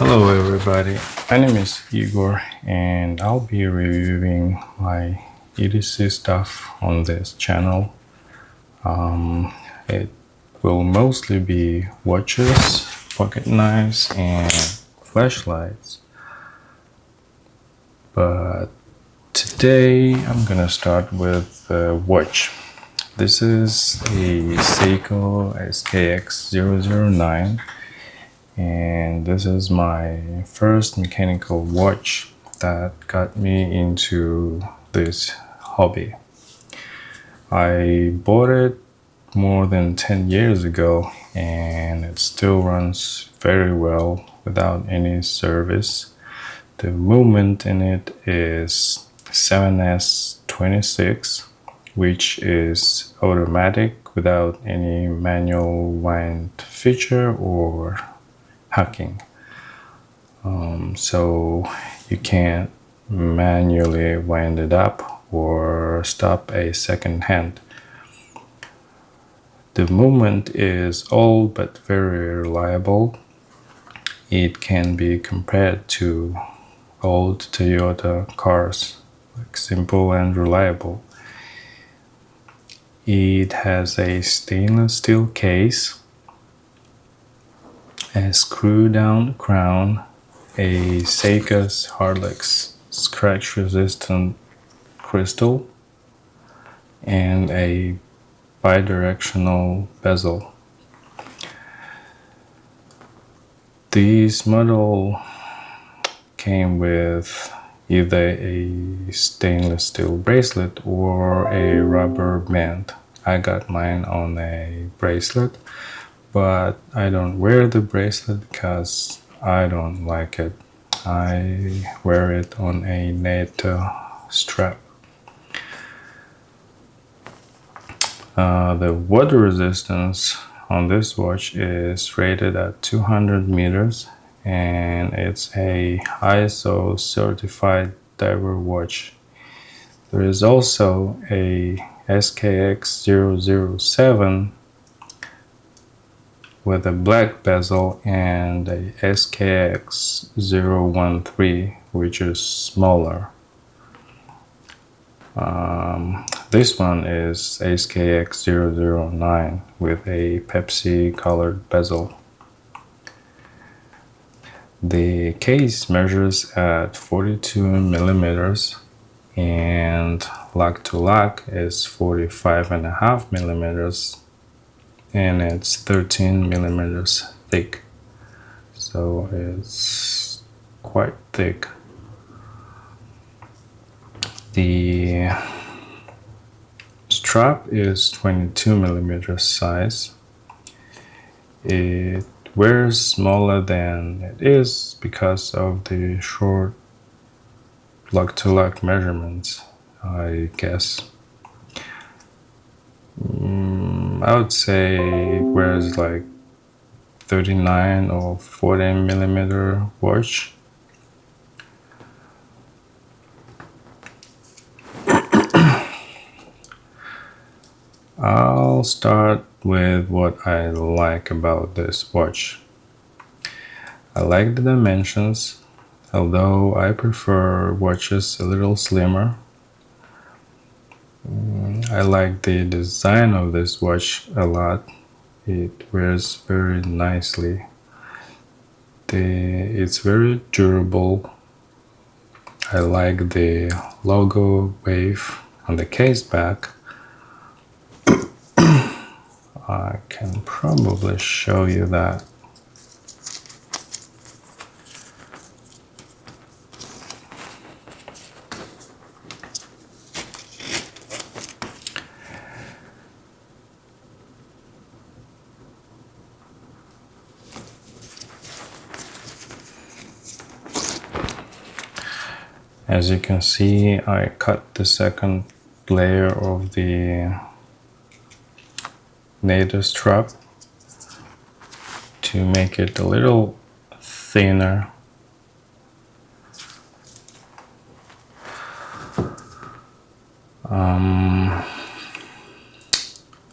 Hello everybody, my name is Igor and I'll be reviewing my EDC stuff on this channel. It will mostly be watches, pocket knives and flashlights. But today I'm gonna start with a watch. This is a Seiko SKX009. And this is my first mechanical watch that got me into this hobby. I bought it more than 10 years ago and it still runs very well without any service. The movement in it is 7S26, which is automatic without any manual wind feature or hacking. So you can't manually wind it up or stop a second hand. The movement is old but very reliable. It can be compared to old Toyota cars, like simple and reliable. It has a stainless steel case, a screw-down crown, a Seiko Hardlex scratch-resistant crystal, and a bi-directional bezel. This model came with either a stainless steel bracelet or a rubber band. I got mine on a bracelet, but I don't wear the bracelet because I don't like it. I wear it on a NATO strap. The water resistance on this watch is rated at 200 meters and it's a ISO certified diver watch. There is also a SKX007 with a black bezel and a SKX013, which is smaller. This one is SKX009 with a Pepsi colored bezel. The case measures at 42 millimeters and lock to lock is 45.5 millimeters. And it's 13 millimeters thick, so it's quite thick. The strap is 22 millimeters size. It wears smaller than it is because of the short lock-to-lock measurements, I guess. I would say it wears like 39 or 40 millimeter watch. I'll start with what I like about this watch. I like the dimensions, although I prefer watches a little slimmer. I like the design of this watch a lot. It wears very nicely. It's very durable. I like the logo wave on the case back. I can probably show you that. As you can see, I cut the second layer of the NATO strap to make it a little thinner.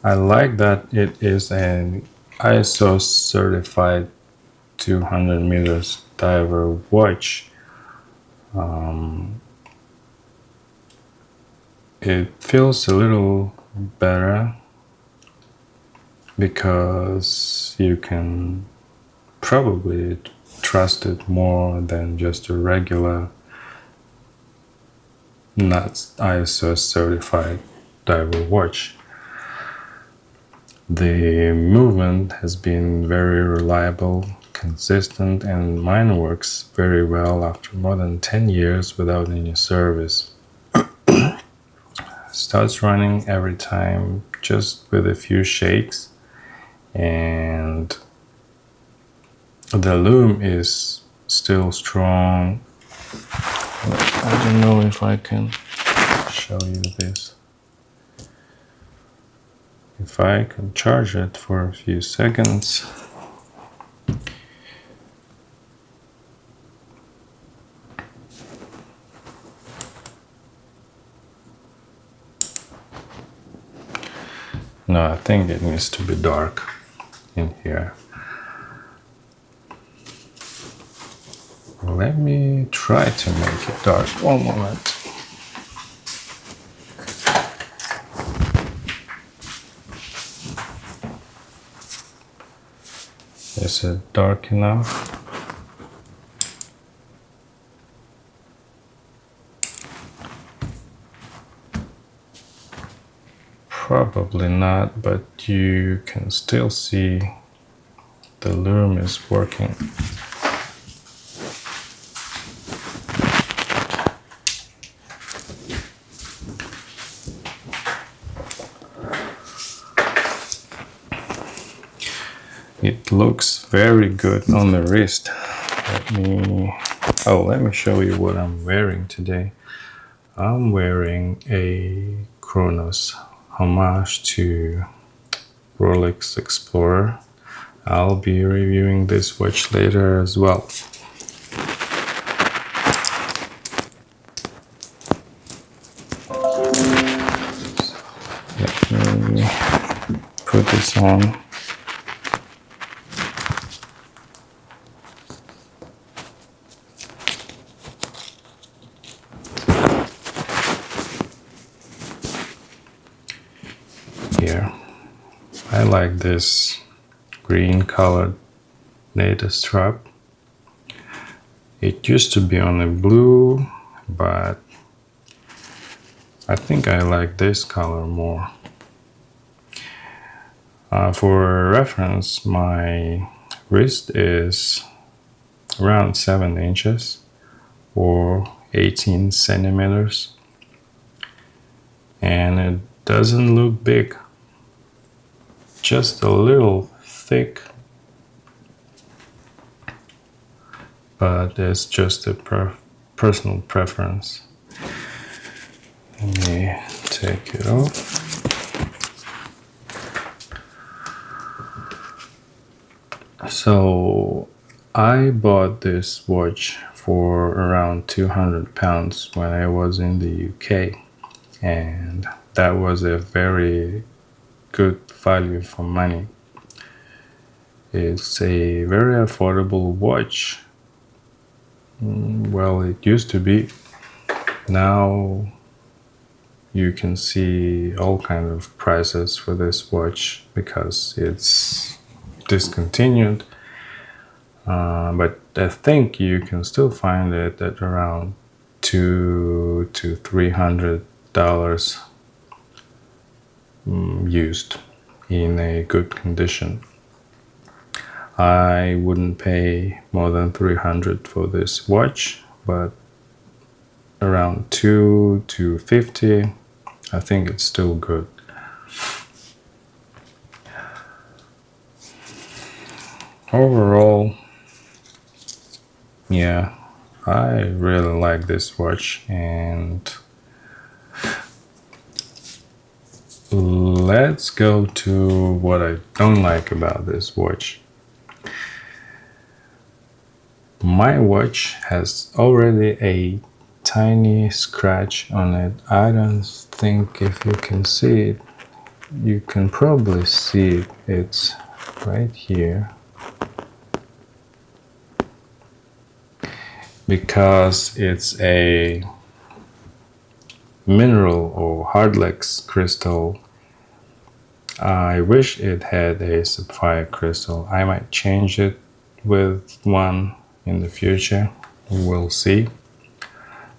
I like that it is an ISO certified 200 meters diver watch, it feels a little better because you can probably trust it more than just a regular, not ISO certified diver watch. The movement has been very reliable, consistent, and mine works very well after more than 10 years without any service. Starts running every time just with a few shakes, and the loom is still strong. I don't know if I can show you this. If I can charge it for a few seconds. No, I think it needs to be dark in here. Let me try to make it dark. One moment. Is it dark enough? Probably not, but you can still see the loom is working. It looks very good on the wrist. Let me show you what I'm wearing today. I'm wearing a Chronos homage to Rolex Explorer. I'll be reviewing this watch later as well. Let me put this on. Here, I like this green colored native strap. It used to be on a blue, but I think I like this color more. For reference, my wrist is around 7 inches or 18 centimeters, and it doesn't look big, just a little thick, but it's just a personal preference. Let me take it off. So I bought this watch for around 200 pounds when I was in the UK, and that was a very good value for money. It's a very affordable watch. Well, it used to be. Now you can see all kinds of prices for this watch because it's discontinued. But I think you can still find it at around $200 to $300 used in a good condition. I wouldn't pay more than $300 for this watch, but around $200 to $50, I think it's still good. Overall, yeah, I really like this watch, and let's go to what I don't like about this watch. My watch has already a tiny scratch on it. I don't think if you can see it, you can probably see it. It's right here. because it's a mineral or Hardlex crystal. I wish it had a sapphire crystal. I might change it with one in the future. We'll see.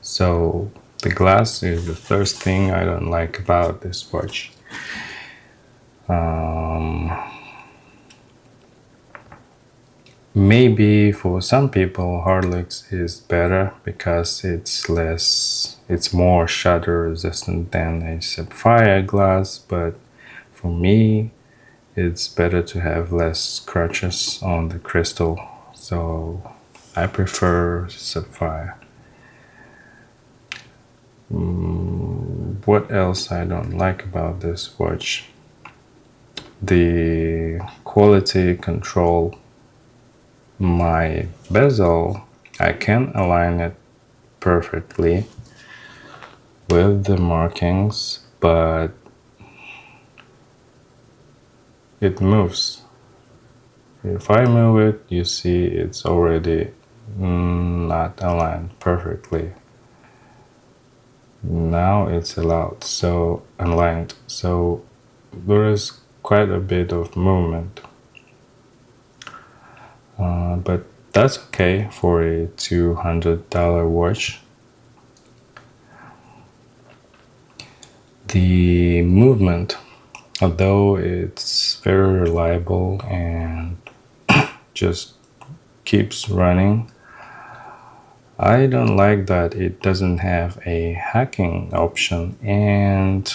So the glass is the first thing I don't like about this watch. Maybe for some people Hardlex is better because it's more shatter resistant than a sapphire glass, but for me it's better to have less scratches on the crystal, so I prefer sapphire. What else I don't like about this watch? The quality control. My bezel, I can align it perfectly with the markings, but it moves. If I move it, you see it's already not aligned perfectly. Now it's aligned, so there is quite a bit of movement. But that's okay for a $200 watch. The movement, although it's very reliable and just keeps running, I don't like that it doesn't have a hacking option and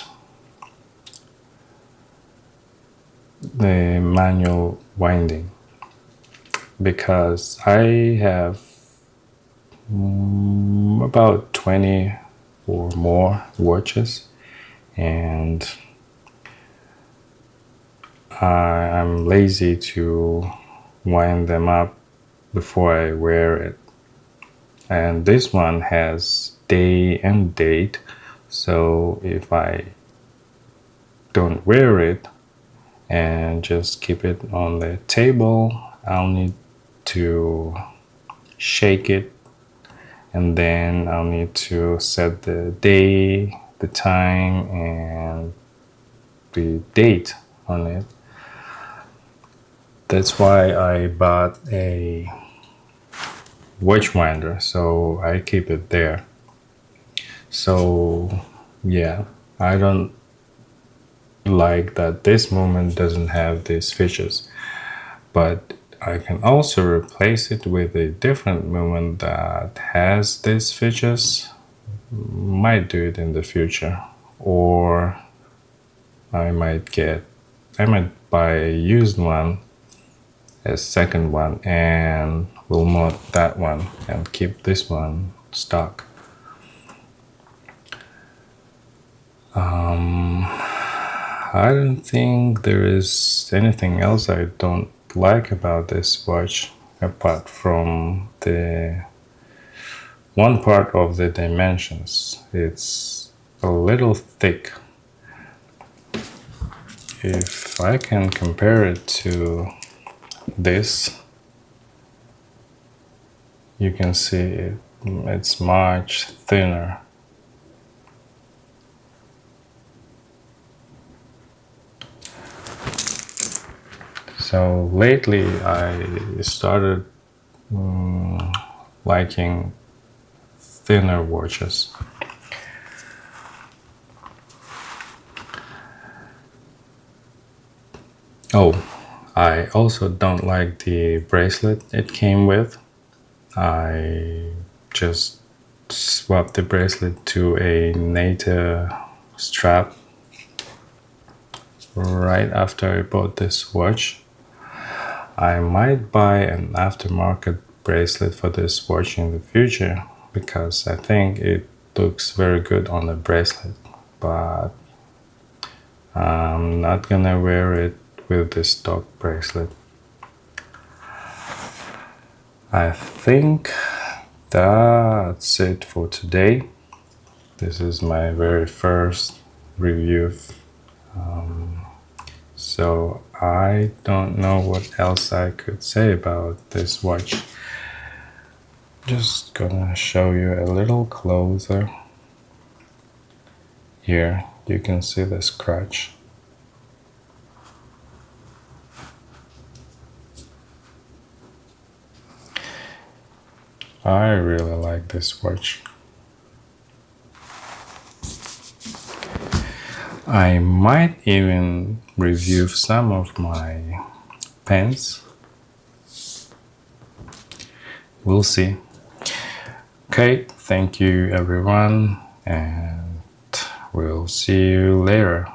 the manual winding, because I have about 20 or more watches, and I'm lazy to wind them up before I wear it. And this one has day and date, so if I don't wear it and just keep it on the table, I'll need to shake it, and then I'll need to set the day, the time, and the date on it. That's why I bought a watch winder, so I keep it there. So yeah, I don't like that this movement doesn't have these features, but I can also replace it with a different movement that has these features. Might do it in the future, or I might buy a used one, a second one, and we'll mod that one and keep this one stock. I don't think there is anything else I don't like about this watch apart from the one part of the dimensions. It's a little thick. If I can compare it to this, you can see it's much thinner. So lately I started liking thinner watches. Oh, I also don't like the bracelet it came with. I just swapped the bracelet to a native strap right after I bought this watch. I might buy an aftermarket bracelet for this watch in the future because I think it looks very good on the bracelet, but I'm not gonna wear it with the stock bracelet. I think that's it for today. This is my very first review. So I don't know what else I could say about this watch. Just gonna show you a little closer. Here you can see the scratch. I really like this watch. I might even review some of my pens. We'll see. Okay, thank you everyone, and we'll see you later.